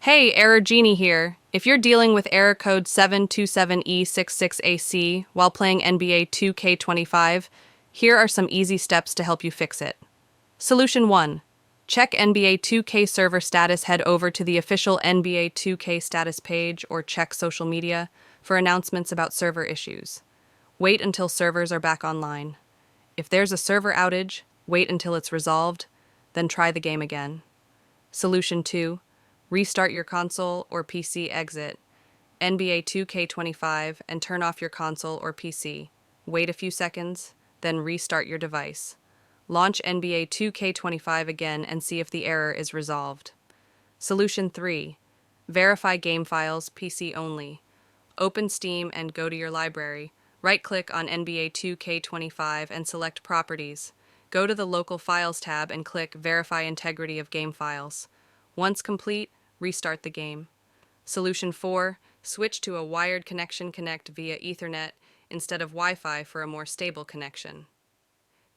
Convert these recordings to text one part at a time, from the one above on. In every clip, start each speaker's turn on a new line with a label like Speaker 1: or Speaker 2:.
Speaker 1: Hey, Error Genie here. If you're dealing with error code 727e66ac while playing NBA 2K25, here are some easy steps to help you fix it. Solution 1. Check NBA 2K server status. Head over to the official NBA 2K status page or check social media for announcements about server issues. Wait until servers are back online. If there's a server outage, wait until it's resolved, then try the game again. Solution 2. Restart your console or PC. Exit NBA 2K25 and turn off your console or PC. Wait a few seconds, then restart your device. Launch NBA 2K25 again and see if the error is resolved. Solution 3. Verify game files. PC only. Open Steam and go to your library. Right-click on NBA 2K25 and select Properties. Go to the Local Files tab and click Verify Integrity of Game Files. Once complete, restart the game. Solution 4. Switch to a wired connection. Connect via Ethernet instead of Wi-Fi for a more stable connection.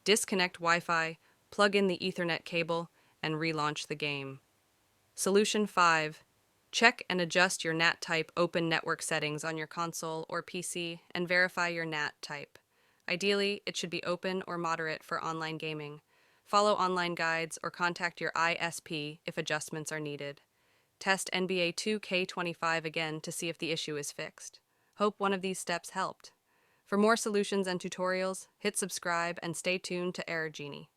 Speaker 1: Disconnect Wi-Fi, plug in the Ethernet cable, and relaunch the game. Solution 5. Check and adjust your NAT type. Open network settings on your console or PC and verify your NAT type. Ideally, it should be open or moderate for online gaming. Follow online guides or contact your ISP if adjustments are needed. Test NBA 2K25 again to see if the issue is fixed. Hope one of these steps helped. For more solutions and tutorials, hit subscribe and stay tuned to Error Genie.